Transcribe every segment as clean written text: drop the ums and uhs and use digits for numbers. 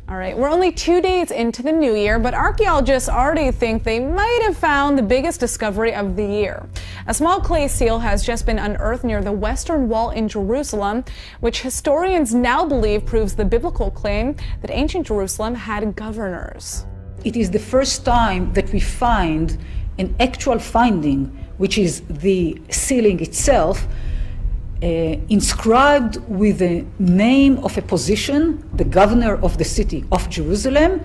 All right, we're only 2 days into the new year, but archaeologists already think they might have found the biggest discovery of the year. A small clay seal has just been unearthed near the Western Wall in Jerusalem, which historians now believe proves the biblical claim that ancient Jerusalem had governors. It is the first time that we find an actual finding, which is the ceiling itself, inscribed with the name of a position, the governor of the city of Jerusalem,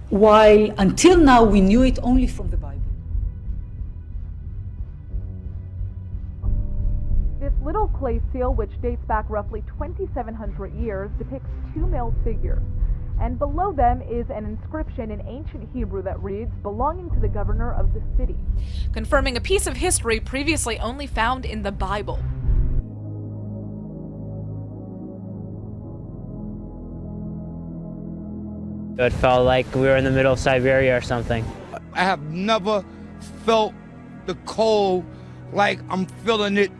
while until now we knew it only from the Bible. This little clay seal, which dates back roughly 2,700 years, depicts two male figures. And below them is an inscription in ancient Hebrew that reads, belonging to the governor of the city, confirming a piece of history previously only found in the Bible. It felt like we were in the middle of Siberia or something. I have never felt the cold like I'm feeling it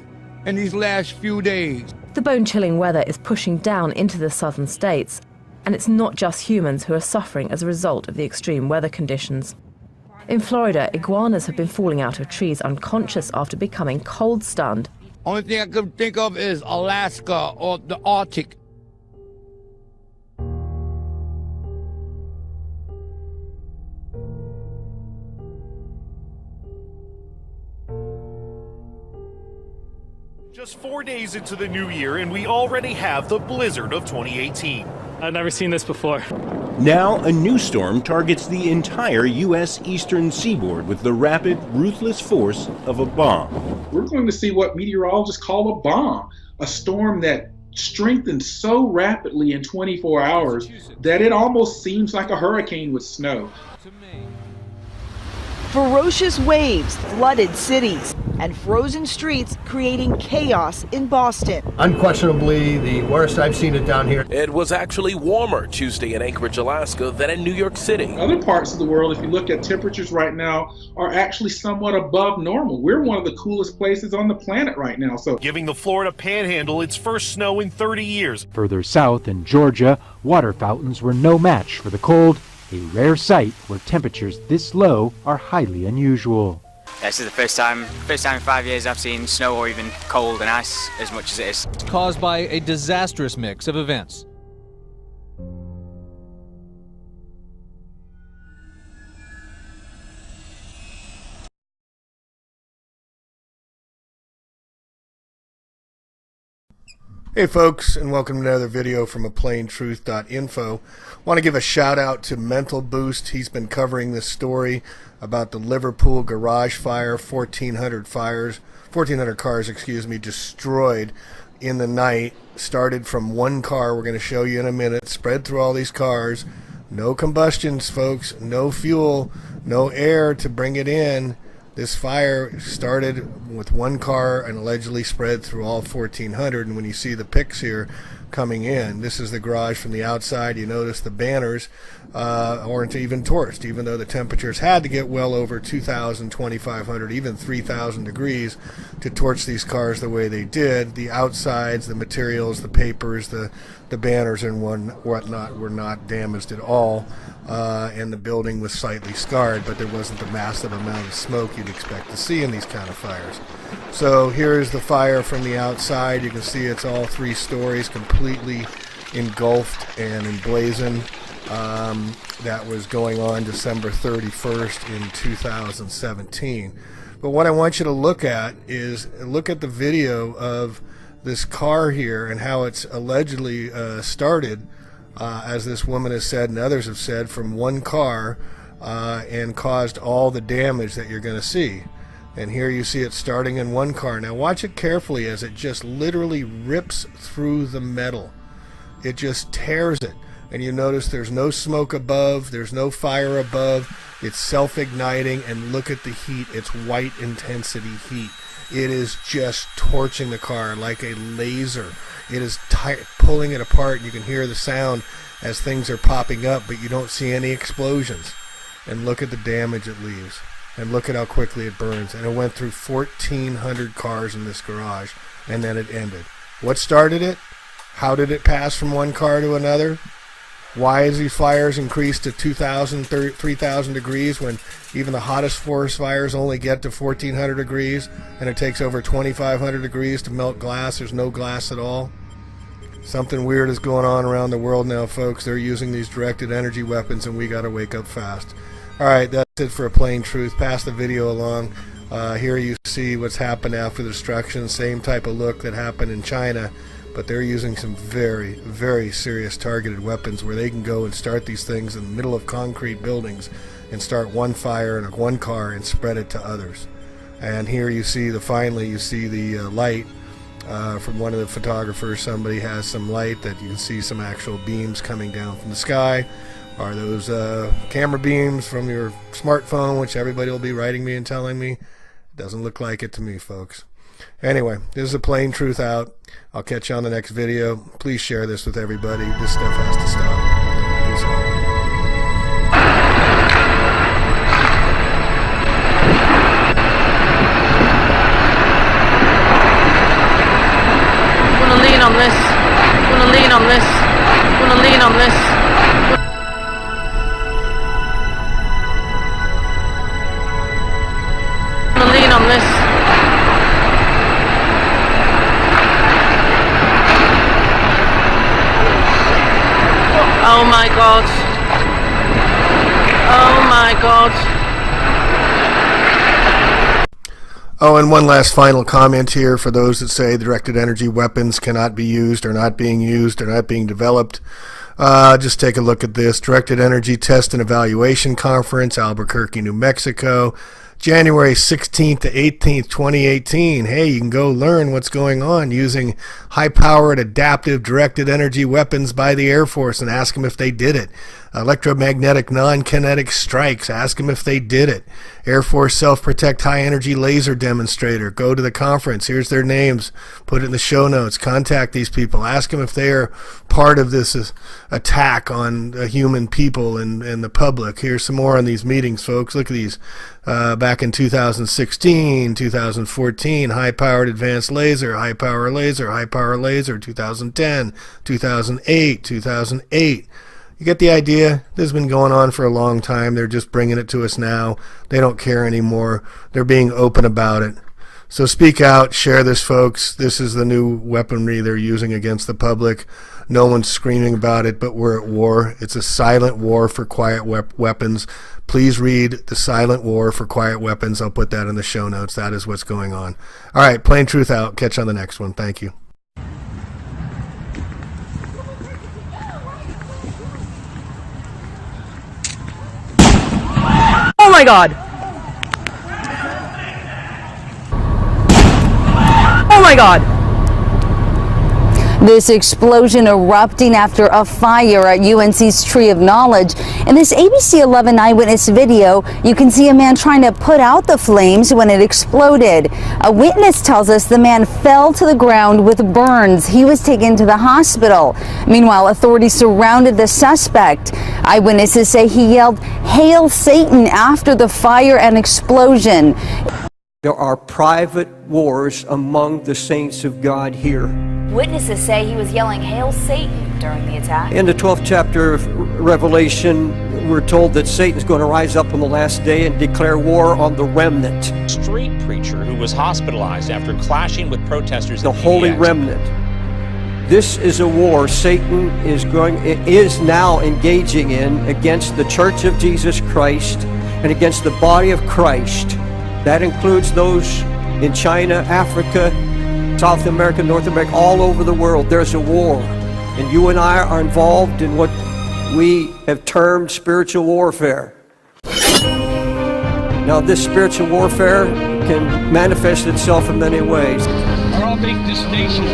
in these last few days. The bone-chilling weather is pushing down into the southern states. And it's not just humans who are suffering as a result of the extreme weather conditions. In Florida, iguanas have been falling out of trees unconscious after becoming cold-stunned. Only thing I can think of is Alaska or the Arctic. Just 4 days into the new year, and we already have the blizzard of 2018. I've never seen this before. Now, a new storm targets the entire U.S. eastern seaboard with the rapid, ruthless force of a bomb. We're going to see what meteorologists call a bomb, a storm that strengthened so rapidly in 24 hours that it almost seems like a hurricane with snow. Ferocious waves flooded cities and frozen streets, creating chaos in Boston. Unquestionably the worst I've seen it down here. It was actually warmer Tuesday in Anchorage, Alaska than in New York City. Other parts of the world, if you look at temperatures right now, are actually somewhat above normal. We're one of the coolest places on the planet right now. So, giving the Florida Panhandle its first snow in 30 years. Further south in Georgia, water fountains were no match for the cold, a rare sight where temperatures this low are highly unusual. This is the first time in 5 years I've seen snow or even cold and ice as much as it is. It's caused by a disastrous mix of events. Hey folks, and welcome to another video from aplaintruth.info. Want to give a shout out to Mental Boost. He's been covering this story about the Liverpool garage fire, 1,400 cars, destroyed in the night. Started from one car, we're going to show you in a minute, spread through all these cars. No combustions, folks, no fuel, no air to bring it in. This fire started with one car and allegedly spread through all 1,400. And when you see the pics here coming in, this is the garage from the outside. You notice the banners weren't even torched, even though the temperatures had to get well over 2,000, 2,500, even 3,000 degrees to torch these cars the way they did. The outsides, the materials, the papers, the banners and whatnot were not damaged at all. And the building was slightly scarred, but there wasn't the massive amount of smoke you'd expect to see in these kind of fires. So here's the fire from the outside. You can see it's all 3 stories completely engulfed and emblazoned. That was going on December 31st in 2017. But what I want you to look at is look at the video of this car here and how it's allegedly started, as this woman has said and others have said, from one car and caused all the damage that you're going to see. And here you see it starting in one car. Now watch it carefully as it just literally rips through the metal. It just tears it. And you notice there's no smoke above, there's no fire above. It's self-igniting, and look at the heat. It's white intensity heat. It is just torching the car like a laser. It is pulling it apart, and you can hear the sound as things are popping up, but you don't see any explosions. And look at the damage it leaves. And look at how quickly it burns. And it went through 1,400 cars in this garage, and then it ended. What started it? How did it pass from one car to another? Why is these fires increased to 2,000, 3,000 degrees when even the hottest forest fires only get to 1,400 degrees and it takes over 2,500 degrees to melt glass? There's no glass at all. Something weird is going on around the world now, folks. They're using these directed energy weapons, and we got to wake up fast. All right, that's it for A Plain Truth. Pass the video along. Here you see what's happened after the destruction. Same type of look that happened in China. But they're using some very, very serious targeted weapons where they can go and start these things in the middle of concrete buildings and start one fire in one car and spread it to others. And here you see finally you see the light from one of the photographers. Somebody has some light that you can see some actual beams coming down from the sky. Are those camera beams from your smartphone, which everybody will be writing me and telling me? It doesn't look like it to me, folks. Anyway, this is A Plain Truth out. I'll catch you on the next video. Please share this with everybody. This stuff has to stop. Peace out. I'm gonna lean on this. I'm gonna lean on this. I'm gonna lean on this. I'm gonna lean on this. Oh my God. Oh my God. Oh, and one last final comment here for those that say directed energy weapons cannot be used or not being used or not being developed. Just take a look at this. Directed Energy Test and Evaluation Conference, Albuquerque, New Mexico, January 16th to 18th, 2018. Hey, you can go learn what's going on using high-powered adaptive directed energy weapons by the Air Force and ask them if they did it. Electromagnetic non-kinetic strikes, ask them if they did it. Air Force Self-Protect High-Energy Laser Demonstrator, go to the conference. Here's their names. Put it in the show notes. Contact these people. Ask them if they are part of this attack on human people and the public. Here's some more on these meetings, folks. Look at these. Back in 2016, 2014, high-powered advanced laser, high-power laser, high-power laser, 2010, 2008, 2008. You get the idea? This has been going on for a long time. They're just bringing it to us now. They don't care anymore. They're being open about it. So speak out, share this, folks. This is the new weaponry they're using against the public. No one's screaming about it, but we're at war. It's a silent war for quiet weapons. Please read The Silent War for Quiet Weapons. I'll put that in the show notes. That is what's going on. All right, Plain Truth out. Catch you on the next one. Thank you. Oh my God! Oh my God! This explosion erupting after a fire at UNC's Tree of Knowledge. In this ABC 11 eyewitness video, you can see a man trying to put out the flames when it exploded. A witness tells us the man fell to the ground with burns. He was taken to the hospital. Meanwhile, authorities surrounded the suspect. Eyewitnesses say he yelled, "Hail Satan," after the fire and explosion. There are private wars among the saints of God here. Witnesses say he was yelling, "Hail Satan," during the attack. In the 12th chapter of Revelation, we're told that Satan's going to rise up on the last day and declare war on the remnant. Street preacher who was hospitalized after clashing with protesters. The Holy Remnant. This is a war Satan is now engaging in against the Church of Jesus Christ and against the body of Christ. That includes those in China, Africa, South America, North America, all over the world. There's a war. And you and I are involved in what we have termed spiritual warfare. Now, this spiritual warfare can manifest itself in many ways. I'll make this nation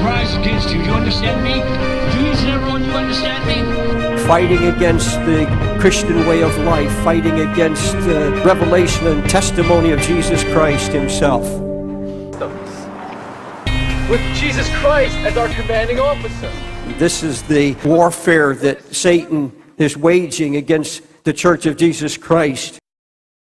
rise against you. You understand me? Please, everyone, you understand me? Fighting against the Christian way of life, fighting against the revelation and testimony of Jesus Christ himself. With Jesus Christ as our commanding officer. This is the warfare that Satan is waging against the Church of Jesus Christ.